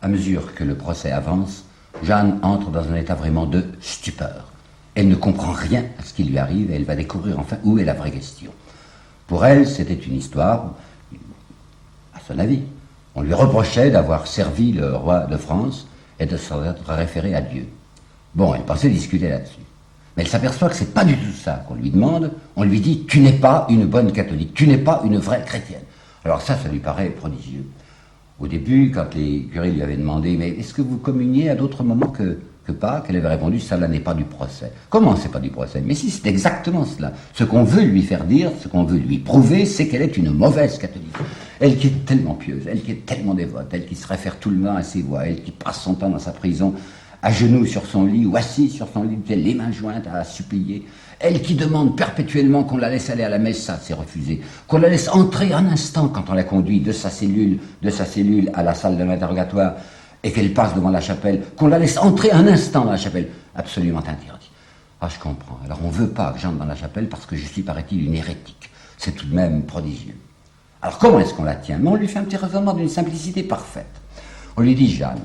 À mesure que le procès avance, Jeanne entre dans un état vraiment de stupeur. Elle ne comprend rien à ce qui lui arrive et elle va découvrir enfin où est la vraie question. Pour elle, c'était une histoire, à son avis. On lui reprochait d'avoir servi le roi de France et de s'en être référé à Dieu. Bon, elle pensait discuter là-dessus. Mais elle s'aperçoit que c'est pas du tout ça qu'on lui demande. On lui dit « tu n'es pas une bonne catholique, tu n'es pas une vraie chrétienne ». Alors ça lui paraît prodigieux. Au début, quand les curés lui avaient demandé « mais est-ce que vous communiez à d'autres moments que Pâques ?» Elle avait répondu « ça là n'est pas du procès ». Comment c'est pas du procès? Mais si, c'est exactement cela. Ce qu'on veut lui faire dire, ce qu'on veut lui prouver, c'est qu'elle est une mauvaise catholique. Elle qui est tellement pieuse, elle qui est tellement dévote, elle qui se réfère tout le temps à ses voix, elle qui passe son temps dans sa prison, à genoux sur son lit ou assise sur son lit, les mains jointes à supplier. Elle qui demande perpétuellement qu'on la laisse aller à la messe, ça c'est refusé. Qu'on la laisse entrer un instant quand on la conduit de sa cellule à la salle de l'interrogatoire et qu'elle passe devant la chapelle, qu'on la laisse entrer un instant dans la chapelle, absolument interdit. Ah, je comprends. Alors on ne veut pas que j'entre dans la chapelle parce que je suis, paraît-il, une hérétique. C'est tout de même prodigieux. Alors comment est-ce qu'on la tient? Mais on lui fait un petit raisonnement d'une simplicité parfaite. On lui dit, Jeanne,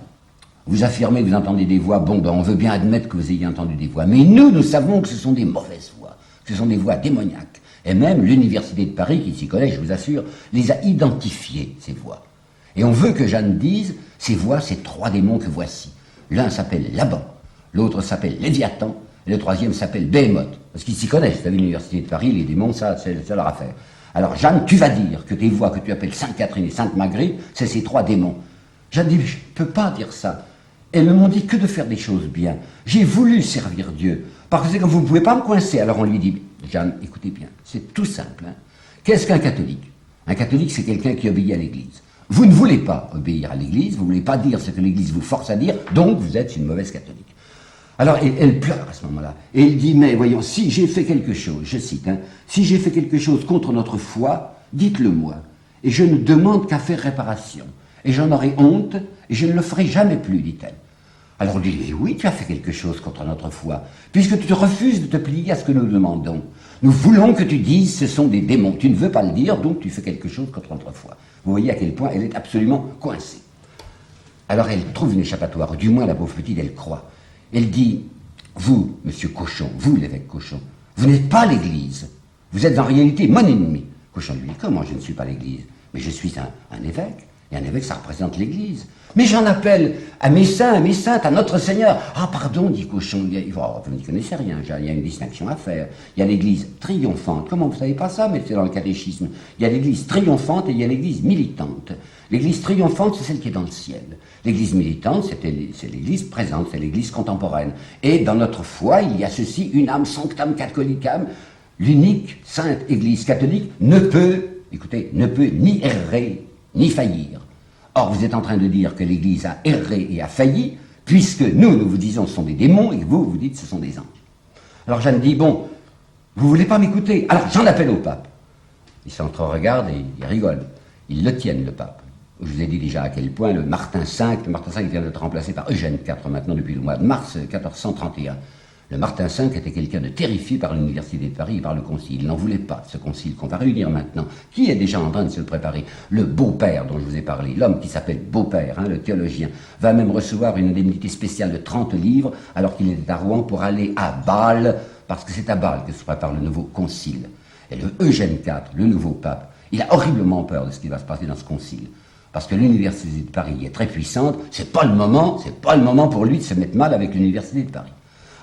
vous affirmez que vous entendez des voix, bon, ben on veut bien admettre que vous ayez entendu des voix, mais nous savons que ce sont des mauvaises voix, que ce sont des voix démoniaques. Et même l'université de Paris, qui s'y connaît, je vous assure, les a identifiées, ces voix. Et on veut que Jeanne dise, ces voix, ces trois démons que voici. L'un s'appelle Laban, l'autre s'appelle Léviathan, et le troisième s'appelle Béhémoth. Parce qu'ils s'y connaissent, vous savez, l'université de Paris, les démons, ça, c'est leur affaire. Alors Jeanne, tu vas dire que tes voix que tu appelles Sainte Catherine et Sainte Marguerite, c'est ces trois démons. Jeanne dit, je ne peux pas dire ça. Elles ne m'ont dit que de faire des choses bien. J'ai voulu servir Dieu. Parce que c'est comme vous ne pouvez pas me coincer. Alors on lui dit, Jeanne, écoutez bien, c'est tout simple. Hein. Qu'est-ce qu'un catholique? Un catholique, c'est quelqu'un qui obéit à l'Église. Vous ne voulez pas obéir à l'Église, vous ne voulez pas dire ce que l'Église vous force à dire, donc vous êtes une mauvaise catholique. Alors elle pleure à ce moment-là. Et elle dit, mais voyons, si j'ai fait quelque chose, je cite, hein, si j'ai fait quelque chose contre notre foi, dites-le moi. Et je ne demande qu'à faire réparation. Et j'en aurai honte, et je ne le ferai jamais plus, dit-elle. Alors on lui dit, oui, tu as fait quelque chose contre notre foi, puisque tu te refuses de te plier à ce que nous demandons. Nous voulons que tu dises, ce sont des démons. Tu ne veux pas le dire, donc tu fais quelque chose contre notre foi. Vous voyez à quel point elle est absolument coincée. Alors elle trouve une échappatoire, ou du moins la pauvre petite, elle croit. Elle dit, vous, monsieur Cochon, vous, l'évêque Cochon, vous n'êtes pas l'Église. Vous êtes en réalité mon ennemi. Cochon lui dit, comment je ne suis pas l'Église? Mais je suis un évêque. Et un évêque, ça représente l'Église. Mais j'en appelle à mes saints, à mes saintes, à notre Seigneur. Ah, pardon, dit Cochon, vous n'y connaissez rien, il y a une distinction à faire. Il y a l'Église triomphante. Comment vous ne savez pas ça? Mais c'est dans le catéchisme. Il y a l'Église triomphante et il y a l'Église militante. L'Église triomphante, c'est celle qui est dans le ciel. L'Église militante, c'est l'Église présente, c'est l'Église contemporaine. Et dans notre foi, il y a ceci, une âme sanctam catholicam, l'unique sainte Église catholique ne peut ni errer, ni faillir. Or, vous êtes en train de dire que l'Église a erré et a failli, puisque nous vous disons que ce sont des démons, et que vous dites que ce sont des anges. Alors Jeanne dit, bon, vous voulez pas m'écouter? Alors j'en appelle au pape. Ils s'entre-regardent et ils rigolent. Ils le tiennent, le pape. Je vous ai dit déjà à quel point le Martin V vient d'être remplacé par Eugène IV, maintenant depuis le mois de mars 1431. Le Martin V était quelqu'un de terrifié par l'université de Paris et par le concile. Il n'en voulait pas de ce concile qu'on va réunir maintenant, qui est déjà en train de se le préparer. Le beau-père dont je vous ai parlé, l'homme qui s'appelle Beaupère, le théologien, va même recevoir une indemnité spéciale de 30 livres alors qu'il était à Rouen pour aller à Bâle, parce que c'est à Bâle que se prépare le nouveau concile. Et le Eugène IV, le nouveau pape, il a horriblement peur de ce qui va se passer dans ce concile. Parce que l'université de Paris est très puissante, c'est pas le moment pour lui de se mettre mal avec l'université de Paris.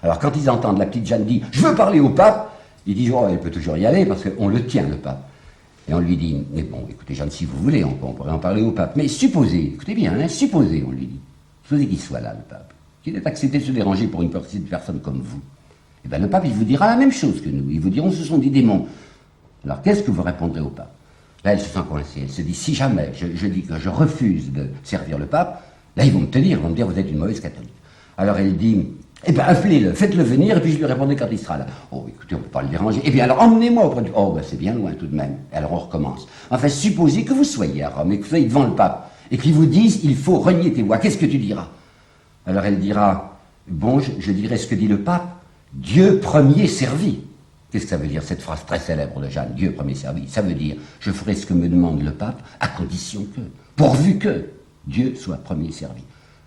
Alors quand ils entendent la petite Jeanne dire « Je veux parler au pape », ils disent « Oh, elle peut toujours y aller parce qu'on le tient, le pape ». Et on lui dit « Mais bon, écoutez Jeanne, si vous voulez, on pourrait en parler au pape. Mais supposez, écoutez bien, supposez, on lui dit, supposez qu'il soit là, le pape, qu'il ait accepté de se déranger pour une petite personne comme vous. Et bien le pape, il vous dira la même chose que nous. Ils vous diront « Ce sont des démons ». Alors qu'est-ce que vous répondrez au pape? Là, elle se sent coincée. Elle se dit « Si jamais je dis que je refuse de servir le pape, là, ils vont me tenir, ils vont me dire « Vous êtes une mauvaise catholique ». Alors elle dit « Eh bien, appelez-le, faites-le venir, et puis je lui répondrai quand il sera là. » Oh, écoutez, on ne peut pas le déranger. Eh bien, alors, emmenez-moi auprès du... Oh, ben, c'est bien loin tout de même. Et alors, on recommence. Enfin, supposez que vous soyez à Rome, et que vous soyez devant le pape, et qu'il vous dise, il faut renier tes voix. Qu'est-ce que tu diras? Alors, elle dira, bon, je dirai ce que dit le pape, Dieu premier servi. Qu'est-ce que ça veut dire, cette phrase très célèbre de Jeanne, Dieu premier servi? Ça veut dire, je ferai ce que me demande le pape, à condition que, pourvu que Dieu soit premier servi.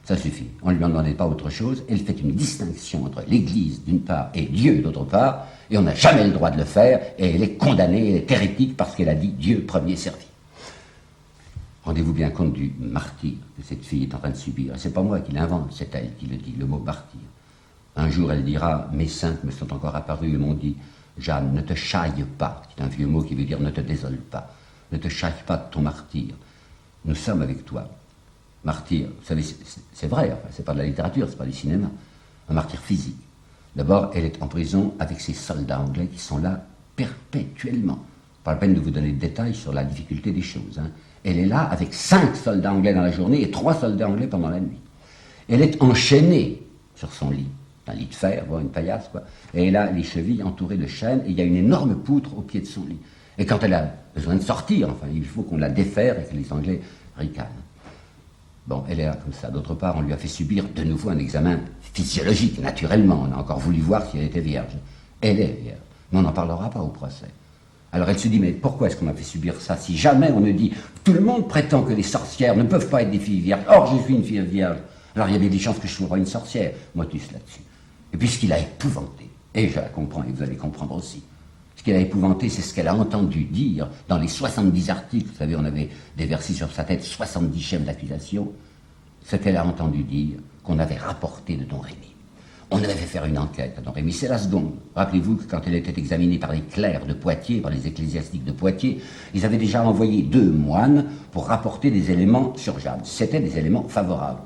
Ça suffit. On ne lui en demandait pas autre chose. Elle fait une distinction entre l'Église d'une part et Dieu d'autre part, et on n'a jamais le droit de le faire, et elle est condamnée, elle est hérétique parce qu'elle a dit Dieu premier servi. Rendez-vous bien compte du martyre que cette fille est en train de subir. Et c'est pas moi qui l'invente, c'est elle qui le dit, le mot martyr. Un jour, elle dira, mes saintes me sont encore apparues et m'ont dit, Jeanne, ne te chaille pas, c'est un vieux mot qui veut dire ne te désole pas, ne te chaille pas de ton martyr. Nous sommes avec toi. Martyr, vous savez, c'est vrai, enfin, c'est pas de la littérature, c'est pas du cinéma. Un martyr physique. D'abord, elle est en prison avec ses soldats anglais qui sont là perpétuellement. Pas la peine de vous donner de détails sur la difficulté des choses. Hein. Elle est là avec 5 soldats anglais dans la journée et 3 soldats anglais pendant la nuit. Elle est enchaînée sur son lit. Un lit de fer, bon, une paillasse, quoi. Et elle a les chevilles entourées de chaînes et il y a une énorme poutre au pied de son lit. Et quand elle a besoin de sortir, enfin, il faut qu'on la défère et que les Anglais ricanent. Bon, elle est là comme ça. D'autre part, on lui a fait subir de nouveau un examen physiologique, naturellement. On a encore voulu voir si elle était vierge. Elle est vierge. Mais on n'en parlera pas au procès. Alors elle se dit, mais pourquoi est-ce qu'on m'a fait subir ça? Si jamais on me dit, tout le monde prétend que les sorcières ne peuvent pas être des filles vierges. Or, je suis une fille vierge. Alors il y avait des chances que je sois une sorcière. Motus là-dessus. Et puis ce qui l'a épouvanté, et je la comprends, et vous allez comprendre aussi, ce qui l'a épouvanté, c'est ce qu'elle a entendu dire dans les 70 articles, vous savez, on avait déversé sur sa tête 70 chefs d'accusation, ce qu'elle a entendu dire qu'on avait rapporté de Don Rémy. On avait fait faire une enquête à Don Rémy, c'est la seconde. Rappelez-vous que quand elle était examinée par les clercs de Poitiers, par les ecclésiastiques de Poitiers, ils avaient déjà envoyé 2 moines pour rapporter des éléments sur Jeanne. C'était des éléments favorables.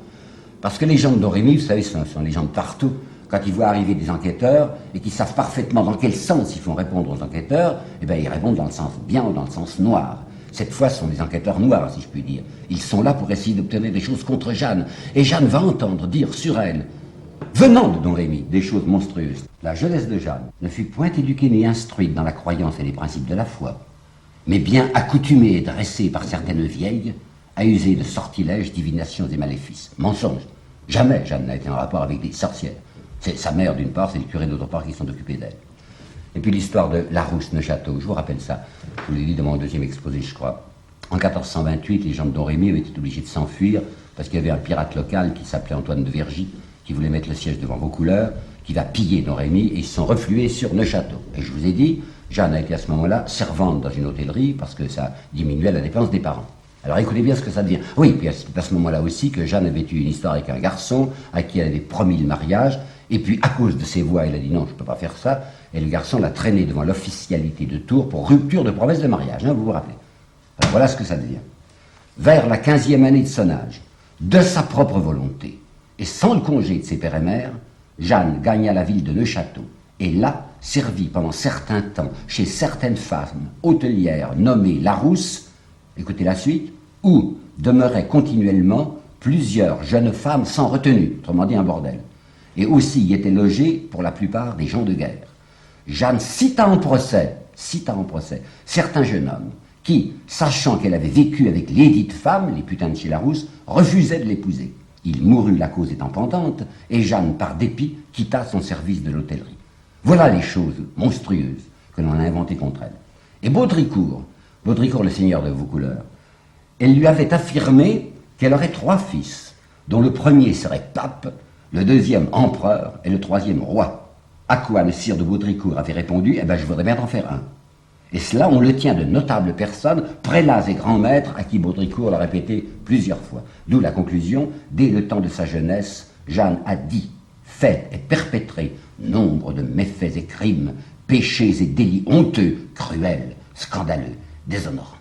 Parce que les gens de Don Rémy, vous savez, ce sont les gens de partout, quand ils voient arriver des enquêteurs et qu'ils savent parfaitement dans quel sens ils font répondre aux enquêteurs, eh bien ils répondent dans le sens bien ou dans le sens noir. Cette fois, ce sont des enquêteurs noirs, si je puis dire. Ils sont là pour essayer d'obtenir des choses contre Jeanne. Et Jeanne va entendre dire sur elle, venant de Don Rémy, des choses monstrueuses. La jeunesse de Jeanne ne fut point éduquée ni instruite dans la croyance et les principes de la foi, mais bien accoutumée et dressée par certaines vieilles à user de sortilèges, divinations et maléfices. Mensonge. Jamais Jeanne n'a été en rapport avec des sorcières. C'est sa mère d'une part, c'est le curé d'autre part qui sont occupés d'elle. Et puis l'histoire de Larousse Neuchâteau, je vous rappelle ça, je vous l'ai dit dans mon 2e exposé, je crois. En 1428, les gens de Don Rémy avaient été obligés de s'enfuir parce qu'il y avait un pirate local qui s'appelait Antoine de Vergy, qui voulait mettre le siège devant Vaucouleurs, qui va piller Don Rémy, et ils se sont reflués sur Neuchâteau. Et je vous ai dit, Jeanne a été à ce moment-là servante dans une hôtellerie parce que ça diminuait la dépense des parents. Alors écoutez bien ce que ça devient. Oui, puis à ce moment-là aussi que Jeanne avait eu une histoire avec un garçon à qui elle avait promis le mariage, et puis à cause de ses voix, elle a dit non, je ne peux pas faire ça, et le garçon l'a traîné devant l'officialité de Tours pour rupture de promesse de mariage, hein, vous vous rappelez. Alors voilà ce que ça devient. Vers la 15e année de son âge, de sa propre volonté, et sans le congé de ses pères et mères, Jeanne gagna la ville de Neuchâteau, et là, servit pendant certains temps chez certaines femmes hôtelières nommées Larousse, écoutez la suite, où demeuraient continuellement plusieurs jeunes femmes sans retenue, autrement dit un bordel. Et aussi y étaient logés, pour la plupart, des gens de guerre. Jeanne cita en procès certains jeunes hommes qui, sachant qu'elle avait vécu avec les dites femmes, les putains de chez Larousse, refusaient de l'épouser. Il mourut, la cause étant pendante, et Jeanne, par dépit, quitta son service de l'hôtellerie. Voilà les choses monstrueuses que l'on a inventées contre elle. Et Baudricourt, le seigneur de Vaucouleurs, elle lui avait affirmé qu'elle aurait 3 fils, dont le premier serait pape, le 2e empereur et le 3e roi. À quoi le sire de Baudricourt avait répondu, eh bien je voudrais bien en faire un. Et cela, on le tient de notables personnes, prélats et grands maîtres, à qui Baudricourt l'a répété plusieurs fois. D'où la conclusion, dès le temps de sa jeunesse, Jeanne a dit, fait et perpétré nombre de méfaits et crimes, péchés et délits honteux, cruels, scandaleux, déshonorants.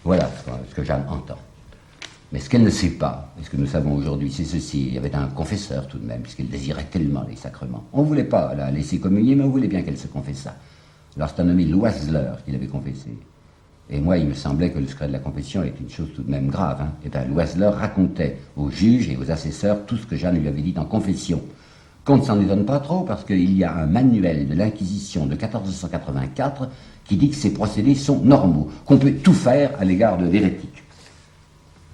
Voilà ce que Jeanne entend. Mais ce qu'elle ne sait pas, et ce que nous savons aujourd'hui, c'est ceci. Il y avait un confesseur tout de même, puisqu'elle désirait tellement les sacrements. On ne voulait pas la laisser communier, mais on voulait bien qu'elle se confessât. Alors c'est un nommé Loiseleur qui l'avait confessé. Et moi, il me semblait que le secret de la confession était une chose tout de même grave. Hein. Et bien, Loiseleur racontait aux juges et aux assesseurs tout ce que Jeanne lui avait dit en confession. Qu'on ne s'en étonne pas trop, parce qu'il y a un manuel de l'Inquisition de 1484 qui dit que ces procédés sont normaux, qu'on peut tout faire à l'égard de l'hérétique.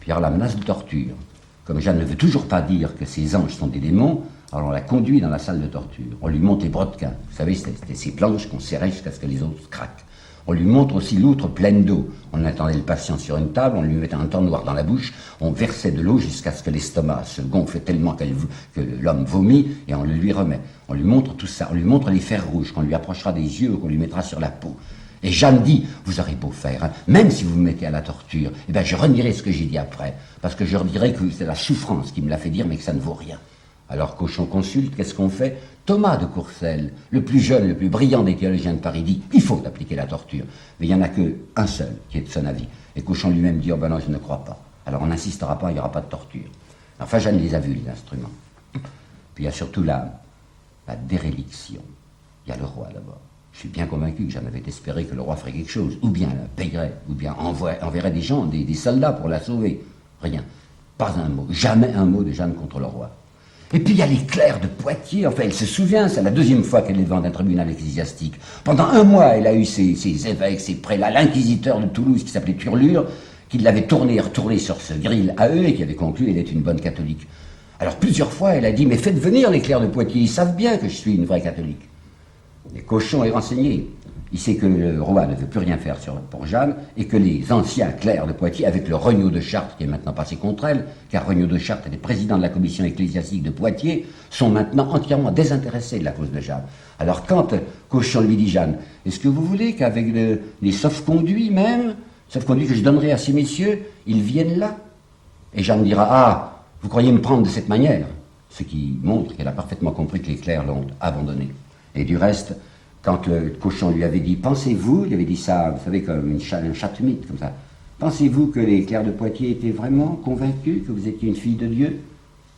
Puis alors la menace de torture. Comme Jeanne ne veut toujours pas dire que ces anges sont des démons, alors on la conduit dans la salle de torture. On lui monte les brodequins. Vous savez, c'était ces planches qu'on serrait jusqu'à ce que les autres craquent. On lui montre aussi l'outre pleine d'eau. On attendait le patient sur une table, on lui mettait un noir dans la bouche, on versait de l'eau jusqu'à ce que l'estomac se gonfle tellement que l'homme vomit, et on le lui remet. On lui montre tout ça, on lui montre les fers rouges qu'on lui approchera des yeux ou qu'on lui mettra sur la peau. Et Jeanne dit, vous aurez beau faire, hein, même si vous me mettez à la torture, eh ben je redirai ce que j'ai dit après, parce que je redirai que c'est la souffrance qui me l'a fait dire, mais que ça ne vaut rien. Alors Cauchon consulte, qu'est-ce qu'on fait? Thomas de Courcelles, le plus jeune, le plus brillant des théologiens de Paris, dit il faut appliquer la torture. Mais il n'y en a qu'un seul qui est de son avis. Et Cauchon lui-même dit oh ben non, je ne crois pas. Alors on n'insistera pas, il n'y aura pas de torture. Enfin, Jeanne les a vus, les instruments. Puis il y a surtout la déréliction. Il y a le roi d'abord. Je suis bien convaincu que Jeanne avait espéré que le roi ferait quelque chose, ou bien la payerait, ou bien enverrait des gens, des soldats pour la sauver. Rien. Pas un mot. Jamais un mot de Jeanne contre le roi. Et puis il y a les clercs de Poitiers, enfin elle se souvient, c'est la deuxième fois qu'elle est devant un tribunal ecclésiastique. Pendant un mois, elle a eu ses évêques, ses prélats, l'inquisiteur de Toulouse qui s'appelait Turlure, qui l'avait tourné et retourné sur ce grill à eux et qui avait conclu qu'elle est une bonne catholique. Alors plusieurs fois, elle a dit, mais faites venir les clercs de Poitiers, ils savent bien que je suis une vraie catholique. Et Cauchon est renseigné. Il sait que le roi ne veut plus rien faire pour Jeanne et que les anciens clercs de Poitiers, avec le Regnault de Chartres qui est maintenant passé contre elle, car Regnault de Chartres était président de la commission ecclésiastique de Poitiers, sont maintenant entièrement désintéressés de la cause de Jeanne. Alors quand Cauchon lui dit Jeanne, est-ce que vous voulez qu'avec les sauf-conduits même, sauf-conduits que je donnerai à ces messieurs, ils viennent là? Et Jeanne dira, ah, vous croyez me prendre de cette manière? Ce qui montre qu'elle a parfaitement compris que les clercs l'ont abandonnée. Et du reste, quand le Cauchon lui avait dit, pensez-vous, il avait dit ça, vous savez, comme un chatumite, comme ça, pensez-vous que les clercs de Poitiers étaient vraiment convaincus que vous étiez une fille de Dieu?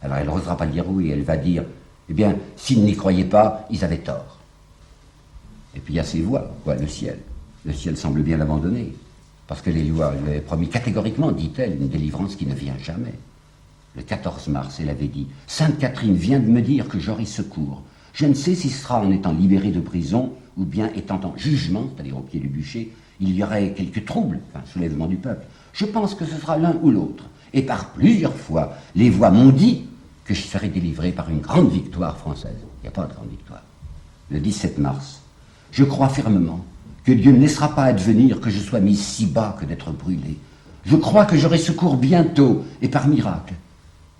Alors elle n'osera pas dire oui, elle va dire, eh bien, s'ils n'y croyaient pas, ils avaient tort. Et puis il y a ces voix, quoi, le ciel. Le ciel semble bien l'abandonner, parce que les lois lui avaient promis catégoriquement, dit-elle, une délivrance qui ne vient jamais. Le 14 mars, elle avait dit, Sainte Catherine vient de me dire que j'aurai secours. Je ne sais si ce sera en étant libéré de prison ou bien étant en jugement, c'est-à-dire au pied du bûcher, il y aurait quelques troubles, enfin, soulèvement du peuple. Je pense que ce sera l'un ou l'autre. Et par plusieurs fois, les voix m'ont dit que je serais délivré par une grande victoire française. Il n'y a pas de grande victoire. Le 17 mars, je crois fermement que Dieu ne laissera pas advenir que je sois mis si bas que d'être brûlé. Je crois que j'aurai secours bientôt et par miracle.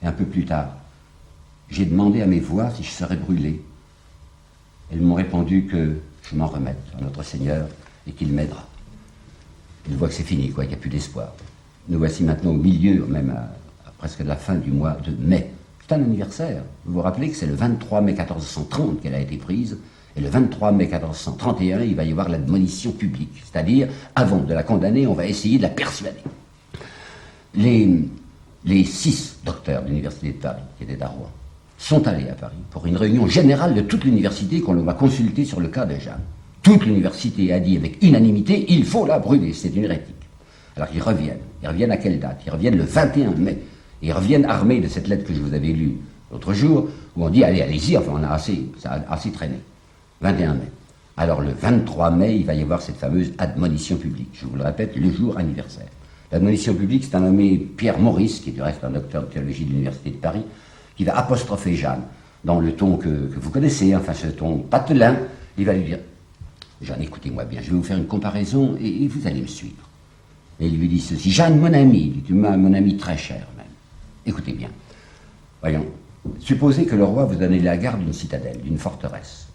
Et un peu plus tard, j'ai demandé à mes voix si je serais brûlé. Elles m'ont répondu que je m'en remette à notre Seigneur et qu'il m'aidera. Il voit que c'est fini, quoi, qu'il n'y a plus d'espoir. Nous voici maintenant au milieu, même à presque la fin du mois de mai. C'est un anniversaire. Vous vous rappelez que c'est le 23 mai 1430 qu'elle a été prise, et le 23 mai 1431, il va y avoir l'admonition publique. C'est-à-dire, avant de la condamner, on va essayer de la persuader. Les 6 docteurs de l'Université de Paris, qui étaient à Rouen, sont allés à Paris pour une réunion générale de toute l'université qu'on va consulter sur le cas de Jeanne. Toute l'université a dit avec unanimité, il faut la brûler, c'est une hérétique. Alors ils reviennent à quelle date? Ils reviennent le 21 mai, et ils reviennent armés de cette lettre que je vous avais lue l'autre jour, où on dit, allez-y, enfin on a ça a assez traîné. 21 mai. Alors le 23 mai, il va y avoir cette fameuse admonition publique, je vous le répète, le jour anniversaire. L'admonition publique, c'est un nommé Pierre Maurice, qui est du reste un docteur de théologie de l'Université de Paris, qui va apostropher Jeanne, dans le ton que vous connaissez, enfin ce ton patelin. Il va lui dire, Jeanne, écoutez-moi bien, je vais vous faire une comparaison et vous allez me suivre. Et il lui dit ceci, Jeanne, mon ami, tu m'as mon ami très cher même, écoutez bien, voyons, supposez que le roi vous donne la garde d'une citadelle, d'une forteresse,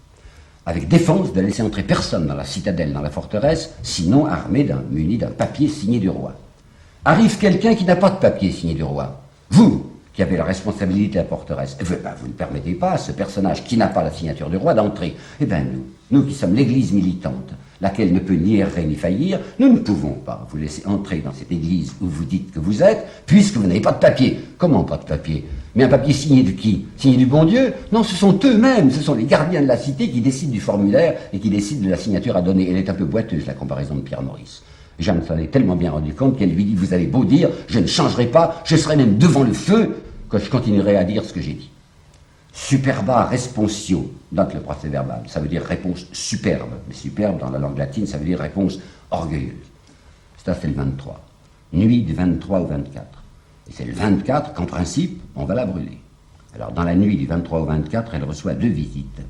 avec défense de laisser entrer personne dans la citadelle, dans la forteresse, sinon muni d'un papier signé du roi. Arrive quelqu'un qui n'a pas de papier signé du roi, vous, qui avez la responsabilité de la forteresse, vous ne permettez pas à ce personnage qui n'a pas la signature du roi d'entrer. Eh bien nous qui sommes l'église militante, laquelle ne peut ni errer ni faillir, nous ne pouvons pas vous laisser entrer dans cette église où vous dites que vous êtes, puisque vous n'avez pas de papier. Comment pas de papier? Mais un papier signé de qui? Signé du bon Dieu? Non, ce sont eux-mêmes, ce sont les gardiens de la cité qui décident du formulaire et qui décident de la signature à donner. Elle est un peu boiteuse, la comparaison de Pierre Maurice. Jeanne s'en est tellement bien rendu compte qu'elle lui dit, vous avez beau dire, je ne changerai pas, je serai même devant le feu, que je continuerai à dire ce que j'ai dit. Superba responsio, note le procès verbal, ça veut dire réponse superbe. Mais superbe, dans la langue latine, ça veut dire réponse orgueilleuse. Ça, c'est le 23. Nuit du 23 au 24. Et c'est le 24 qu'en principe, on va la brûler. Alors, dans la nuit du 23 au 24, elle reçoit 2 visites.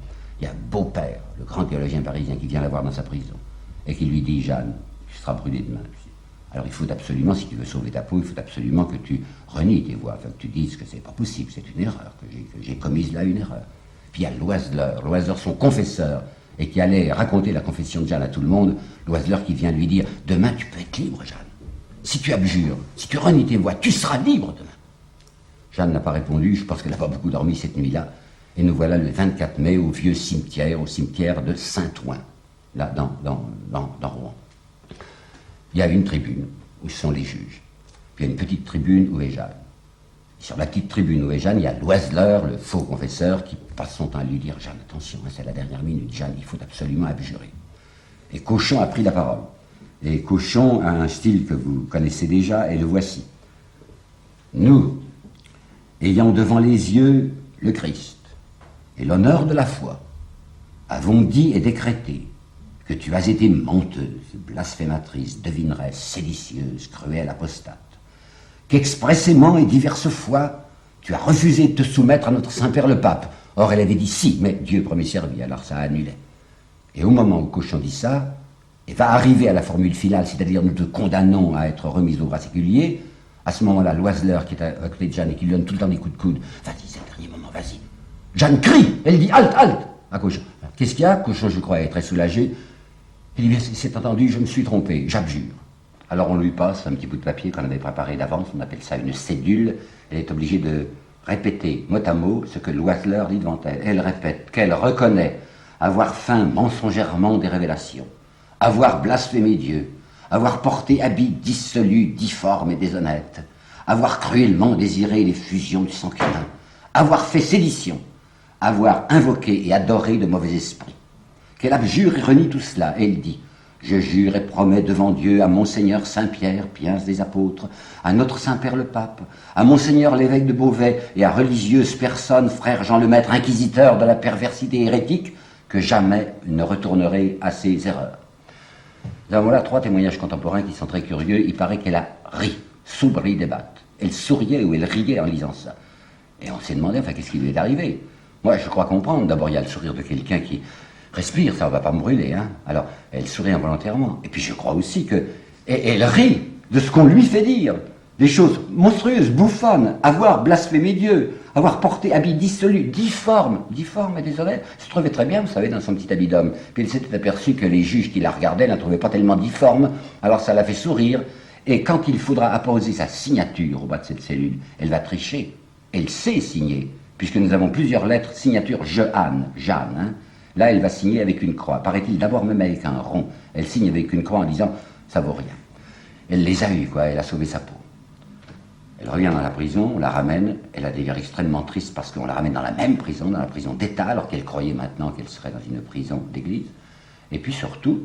Il y a Beaupère, le grand théologien parisien, qui vient la voir dans sa prison. et qui lui dit « Jeanne, tu seras brûlée demain. » Alors il faut absolument, si tu veux sauver ta peau, il faut absolument que tu renies tes voix, enfin, que tu dises que c'est pas possible, c'est une erreur, que j'ai commise là une erreur. Puis il y a Loiseleur, son confesseur, et qui allait raconter la confession de Jeanne à tout le monde, Loiseleur qui vient lui dire « Demain tu peux être libre, Jeanne. Si tu abjures, si tu renies tes voix, tu seras libre demain. » Jeanne n'a pas répondu, je pense qu'elle n'a pas beaucoup dormi cette nuit-là, et nous voilà le 24 mai au vieux cimetière, au cimetière de Saint-Ouen, là, dans Rouen. Il y a une tribune où sont les juges, puis il y a une petite tribune où est Jeanne. Sur la petite tribune où est Jeanne, il y a Loiseleur, le faux confesseur, qui passe son temps à lui dire « Jeanne, attention, hein, c'est la dernière minute, Jeanne, il faut absolument abjurer. » Et Cauchon a pris la parole. Et Cauchon a un style que vous connaissez déjà, et le voici. Nous, ayant devant les yeux le Christ et l'honneur de la foi, avons dit et décrété que tu as été menteuse, blasphématrice, devineresse, séditieuse, cruelle, apostate, qu'expressément et diverses fois tu as refusé de te soumettre à notre Saint-Père le Pape. Or elle avait dit si, mais Dieu premier servi, alors ça annulait. Et au moment où Cauchon dit ça, et va arriver à la formule finale, c'est-à-dire nous te condamnons à être remis au bras séculier, à ce moment-là, Loiseleur, qui est à côté de Jeanne et qui lui donne tout le temps des coups de coude, vas-y, c'est le dernier moment, vas-y. Jeanne crie, elle dit halte, halte à Cauchon. Qu'est-ce qu'il y a? Cauchon, je crois, est très soulagé. Il dit, c'est entendu, je me suis trompé, j'abjure. Alors on lui passe un petit bout de papier qu'on avait préparé d'avance, on appelle ça une cédule. Elle est obligée de répéter mot à mot ce que Loiseleur dit devant elle. Elle répète qu'elle reconnaît avoir feint mensongèrement des révélations, avoir blasphémé Dieu, avoir porté habit dissolu, difforme et déshonnête, avoir cruellement désiré les fusions du sang commun, avoir fait sédition, avoir invoqué et adoré de mauvais esprits. Qu'elle abjure et renie tout cela, et elle dit « Je jure et promets devant Dieu à Monseigneur Saint-Pierre, prince des apôtres, à notre Saint-Père le Pape, à Monseigneur l'évêque de Beauvais et à religieuses personnes, frère Jean le Maître, inquisiteur de la perversité hérétique, que jamais ne retournerai à ces erreurs. » Nous avons là 3 témoignages contemporains qui sont très curieux. Il paraît qu'elle a ri, sous Brie des Battes. Elle souriait ou elle riait en lisant ça. Et on s'est demandé, enfin, qu'est-ce qui lui est arrivé? Moi, je crois comprendre. D'abord, il y a le sourire de quelqu'un qui respire, ça ne va pas me brûler, hein. Alors, elle sourit involontairement. Et puis, je crois aussi que... Et elle rit de ce qu'on lui fait dire. Des choses monstrueuses, bouffonnes. Avoir blasphémé Dieu, avoir porté habit dissolu, difforme et désolé, se trouvait très bien, vous savez, dans son petit habit d'homme. Puis elle s'était aperçue que les juges qui la regardaient ne la trouvaient pas tellement difforme, alors ça la fait sourire. Et quand il faudra apposer sa signature au bas de cette cellule, elle va tricher. Elle sait signer, puisque nous avons plusieurs lettres, signature Jeanne, hein. Là, elle va signer avec une croix. Paraît-il d'abord même avec un rond. Elle signe avec une croix en disant « ça vaut rien ». Elle les a eus, quoi, elle a sauvé sa peau. Elle revient dans la prison, on la ramène, elle a des vers extrêmement tristes parce qu'on la ramène dans la même prison, dans la prison d'État, alors qu'elle croyait maintenant qu'elle serait dans une prison d'église. Et puis surtout,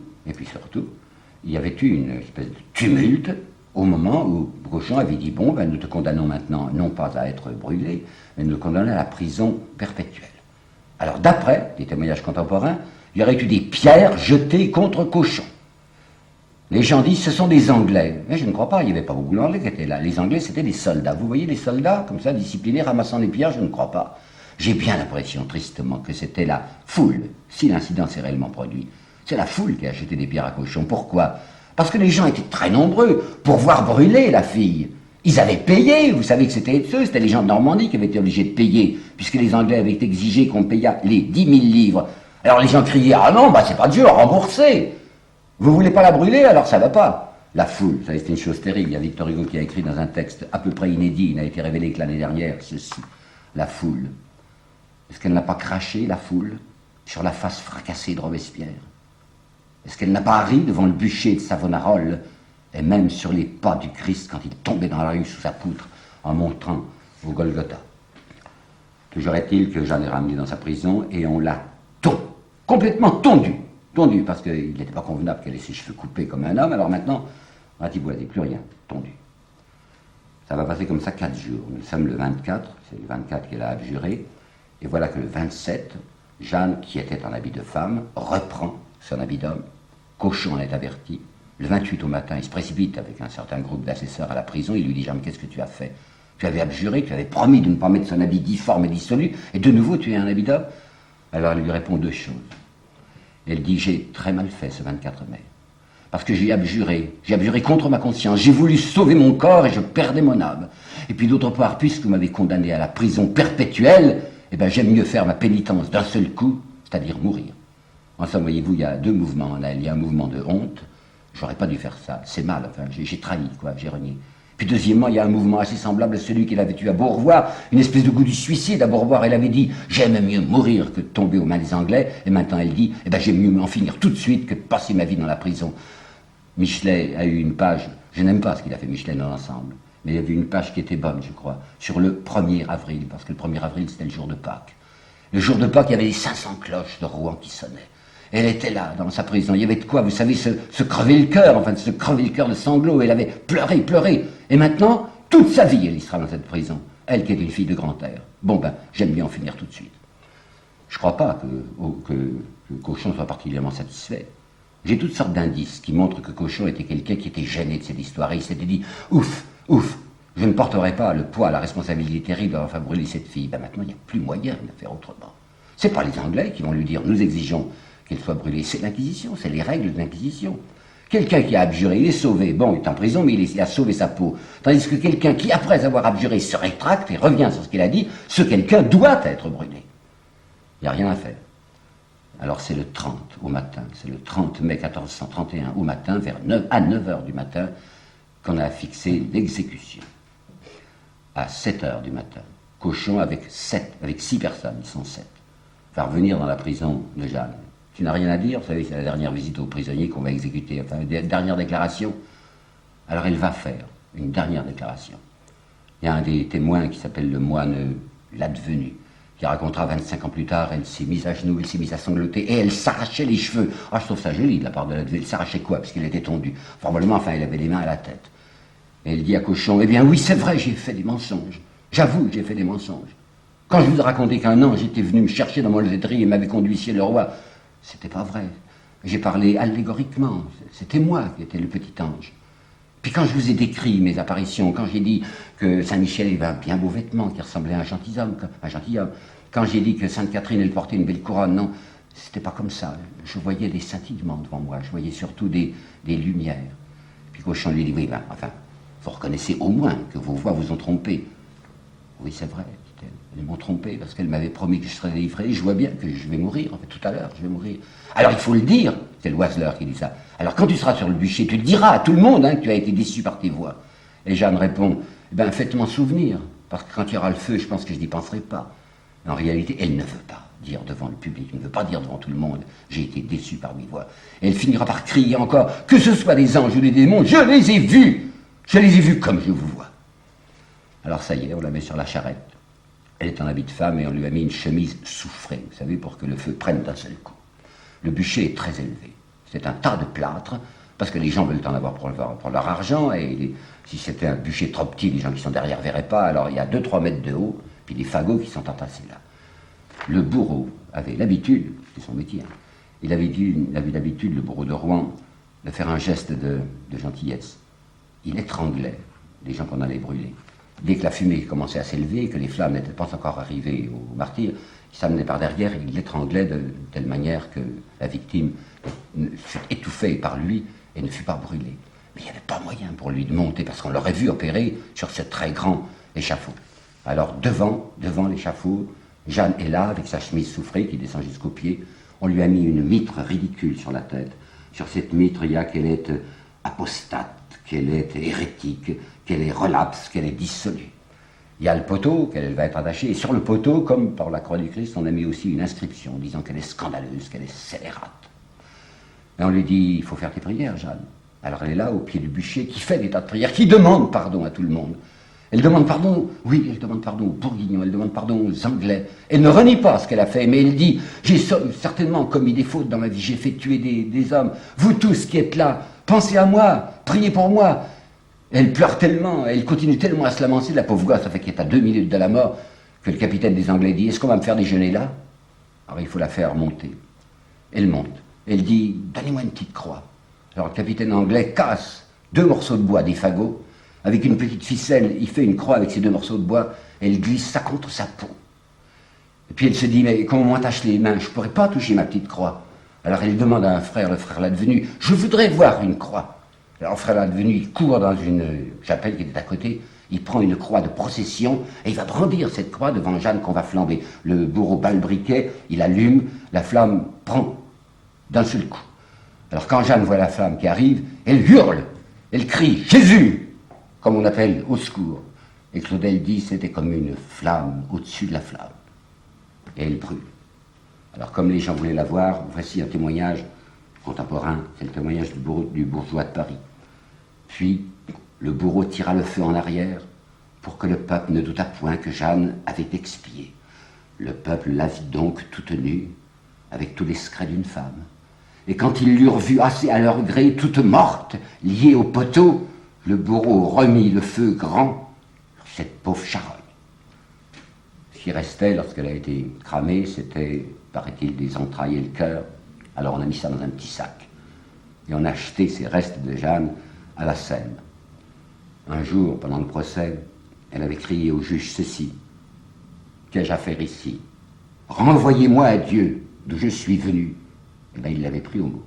il y avait eu une espèce de tumulte au moment où Cauchon avait dit « Bon, ben, nous te condamnons maintenant non pas à être brûlé, mais nous te condamnons à la prison perpétuelle. » Alors d'après les témoignages contemporains, il y aurait eu des pierres jetées contre Cauchon. Les gens disent ce sont des Anglais. Mais je ne crois pas, il n'y avait pas beaucoup d'Anglais qui étaient là. Les Anglais, c'était des soldats. Vous voyez les soldats, comme ça, disciplinés, ramassant des pierres, je ne crois pas. J'ai bien l'impression, tristement, que c'était la foule, si l'incident s'est réellement produit. C'est la foule qui a jeté des pierres à Cauchon. Pourquoi? Parce que les gens étaient très nombreux pour voir brûler la fille. Ils avaient payé, vous savez que c'était les gens de Normandie qui avaient été obligés de payer, puisque les Anglais avaient exigé qu'on payât les 10 000 livres. Alors les gens criaient, ah non, bah c'est pas Dieu, remboursez. Vous voulez pas la brûler, alors ça va pas. La foule, vous savez, c'est une chose terrible. Il y a Victor Hugo qui a écrit dans un texte à peu près inédit, il n'a été révélé que l'année dernière, ceci. La foule. Est-ce qu'elle n'a pas craché, la foule, sur la face fracassée de Robespierre? Est-ce qu'elle n'a pas ri devant le bûcher de Savonarole, et même sur les pas du Christ quand il tombait dans la rue sous sa poutre en montant au Golgotha? Toujours est-il que Jeanne est ramenée dans sa prison et on l'a complètement tondue, parce qu'il n'était pas convenable qu'elle ait ses cheveux coupés comme un homme, alors maintenant, ratiboisé, plus rien, tondu. Ça va passer comme ça 4 jours. Nous sommes le 24, c'est le 24 qu'elle a abjuré, et voilà que le 27, Jeanne, qui était en habit de femme, reprend son habit d'homme. Cauchon en est averti. Le 28 au matin, il se précipite avec un certain groupe d'assesseurs à la prison. Il lui dit « Jeanne, qu'est-ce que tu as fait? Tu avais abjuré, tu avais promis de ne pas mettre son habit difforme et dissolu, et de nouveau tu es un habit d'homme ?» Alors elle lui répond 2 choses. Elle dit « J'ai très mal fait ce 24 mai. parce que j'ai abjuré contre ma conscience, j'ai voulu sauver mon corps et je perdais mon âme. Et puis d'autre part, puisque vous m'avez condamné à la prison perpétuelle, eh ben j'aime mieux faire ma pénitence d'un seul coup, c'est-à-dire mourir. En somme, voyez-vous, il y a deux mouvements. Il y a un mouvement de honte, j'aurais pas dû faire ça, c'est mal, enfin, j'ai trahi, quoi, j'ai renié. Puis deuxièmement, il y a un mouvement assez semblable à celui qu'il avait eu à Beaurevoir, une espèce de goût du suicide. À Beaurevoir, elle avait dit « J'aime mieux mourir que de tomber aux mains des Anglais », et maintenant elle dit « Eh ben j'aime mieux en finir tout de suite que de passer ma vie dans la prison ». Michelet a eu une page, je n'aime pas ce qu'il a fait Michelet dans l'ensemble, mais il y avait une page qui était bonne, je crois, sur le 1er avril, parce que le 1er avril, c'était le jour de Pâques. Le jour de Pâques, il y avait les 500 cloches de Rouen qui sonnaient. Elle était là, dans sa prison. Il y avait de quoi, vous savez, se crever le cœur, enfin, se crever le cœur de sanglots. Elle avait pleuré, pleuré. Et maintenant, toute sa vie, elle y sera dans cette prison. Elle qui est une fille de grand air. Bon, ben, j'aime bien en finir tout de suite. Je ne crois pas que Cauchon soit particulièrement satisfait. J'ai toutes sortes d'indices qui montrent que Cauchon était quelqu'un qui était gêné de cette histoire. Et il s'était dit, ouf, je ne porterai pas le poids, la responsabilité terrible d'avoir fait brûler cette fille. Ben maintenant, il n'y a plus moyen de faire autrement. C'est pas les Anglais qui vont lui dire, nous exigeons qu'elle soit brûlée. C'est l'Inquisition, c'est les règles de l'Inquisition. Quelqu'un qui a abjuré, il est sauvé. Bon, il est en prison, mais il a sauvé sa peau. Tandis que quelqu'un qui, après avoir abjuré, se rétracte et revient sur ce qu'il a dit, ce quelqu'un doit être brûlé. Il n'y a rien à faire. Alors c'est le 30 au matin, c'est le 30 mai 1431 au matin, à 9h du matin, qu'on a fixé l'exécution. À 7h du matin, Cauchon avec 6 personnes, ils sont 7, va revenir dans la prison de Jeanne. Tu n'as rien à dire, vous savez, c'est la dernière visite aux prisonniers qu'on va exécuter, enfin, une dernière déclaration. Alors elle va faire une dernière déclaration. Il y a un des témoins qui s'appelle le moine l'advenu, qui racontera 25 ans plus tard, elle s'est mise à genoux, elle s'est mise à sangloter, et elle s'arrachait les cheveux. Ah, je trouve ça joli de la part de l'advenu. Elle s'arrachait quoi? Parce qu'elle était tondue. Probablement, enfin, elle avait les mains à la tête. Et elle dit à Cauchon, eh bien oui, c'est vrai, j'ai fait des mensonges. J'avoue que j'ai fait des mensonges. Quand je vous ai raconté qu'un ange était venu me chercher dans mon laiterie et m'avait conduit chez le roi, c'était pas vrai. J'ai parlé allégoriquement. C'était moi qui étais le petit ange. Puis quand je vous ai décrit mes apparitions, quand j'ai dit que Saint-Michel avait un bien beau vêtement qui ressemblait à un gentilhomme, quand j'ai dit que Sainte-Catherine elle portait une belle couronne, non, c'était pas comme ça. Je voyais des scintillements devant moi, je voyais surtout des lumières. Puis Cauchon lui dit, oui, ben, enfin, vous reconnaissez au moins que vos voix vous ont trompé. Oui, c'est vrai, dit-elle. Elles m'ont trompé parce qu'elle m'avait promis que je serais délivré. Je vois bien que je vais mourir, en fait, tout à l'heure, je vais mourir. Alors il faut le dire, c'est l'Oiseleur qui dit ça. Alors quand tu seras sur le bûcher, tu le diras à tout le monde que tu as été déçu par tes voix. Et Jeanne répond, eh ben faites-moi souvenir, parce que quand il y aura le feu, je pense que je n'y penserai pas. En réalité, elle ne veut pas dire devant le public, elle ne veut pas dire devant tout le monde, j'ai été déçu par mes voix. Et elle finira par crier encore, que ce soit des anges ou des démons, je les ai vus comme je vous vois. Alors ça y est, on la met sur la charrette. Elle est en habit de femme et on lui a mis une chemise soufrée, vous savez, pour que le feu prenne d'un seul coup. Le bûcher est très élevé. C'est un tas de plâtre, parce que les gens veulent en avoir pour leur argent, et si c'était un bûcher trop petit, les gens qui sont derrière ne verraient pas, alors il y a 2-3 mètres de haut, puis des fagots qui sont entassés là. Le bourreau avait l'habitude, c'est son métier, il avait l'habitude, le bourreau de Rouen, de faire un geste de gentillesse. Il étranglait les gens qu'on allait brûler. Dès que la fumée commençait à s'élever, que les flammes n'étaient pas encore arrivées au martyr, il s'amenait par derrière et il l'étranglait de telle manière que la victime fut étouffée par lui et ne fut pas brûlée. Mais il n'y avait pas moyen pour lui de monter parce qu'on l'aurait vu opérer sur ce très grand échafaud. Alors devant l'échafaud, Jeanne est là avec sa chemise soufrée qui descend jusqu'aux pieds. On lui a mis une mitre ridicule sur la tête. Sur cette mitre, il y a qu'elle est apostate, qu'elle est hérétique, qu'elle est relapse, qu'elle est dissolue. Il y a le poteau, qu'elle va être attachée, et sur le poteau, comme par la croix du Christ, on a mis aussi une inscription disant qu'elle est scandaleuse, qu'elle est scélérate. Et on lui dit, il faut faire tes prières, Jeanne. Alors elle est là, au pied du bûcher, qui fait des tas de prières, qui demande pardon à tout le monde. Elle demande pardon, oui, elle demande pardon aux Bourguignons, elle demande pardon aux Anglais. Elle ne renie pas ce qu'elle a fait, mais elle dit, j'ai certainement commis des fautes dans ma vie, j'ai fait tuer des hommes. Vous tous qui êtes là, pensez à moi, priez pour moi. Elle pleure tellement, elle continue tellement à se lamenter, la pauvre gosse, ça fait qu'elle est à 2 minutes de la mort, que le capitaine des Anglais dit, est-ce qu'on va me faire déjeuner là? Alors il faut la faire monter. Elle monte. Elle dit, donnez-moi une petite croix. Alors le capitaine anglais casse 2 morceaux de bois, des fagots, avec une petite ficelle, il fait une croix avec ces 2 morceaux de bois, et elle glisse ça contre sa peau. Et puis elle se dit, mais comment on m'attache les mains, je ne pourrais pas toucher ma petite croix. Alors il demande à un frère, le frère Ladvenu, « Je voudrais voir une croix ». Alors le frère Ladvenu, il court dans une chapelle qui était à côté, il prend une croix de procession et il va brandir cette croix devant Jeanne qu'on va flamber. Le bourreau bat le briquet, il allume, la flamme prend d'un seul coup. Alors quand Jeanne voit la flamme qui arrive, elle hurle, elle crie « Jésus !» comme on appelle « au secours ». Et Claudel dit c'était comme une flamme au-dessus de la flamme. Et elle brûle. Alors comme les gens voulaient la voir, voici un témoignage contemporain, c'est le témoignage du bourgeois de Paris. Puis le bourreau tira le feu en arrière pour que le peuple ne doutât point que Jeanne avait expié. Le peuple la vit donc toute nue, avec tous les secrets d'une femme. Et quand ils l'eurent vue assez à leur gré, toute morte, liée au poteau, le bourreau remit le feu grand sur cette pauvre charogne. Ce qui restait lorsqu'elle a été cramée, c'était, paraît-il, des entrailles et le cœur. Alors on a mis ça dans un petit sac. Et on a acheté ces restes de Jeanne à la Seine. Un jour, pendant le procès, elle avait crié au juge ceci: « Qu'ai-je à faire ici? Renvoyez-moi à Dieu, d'où je suis venu. » Eh bien, il l'avait pris au mot.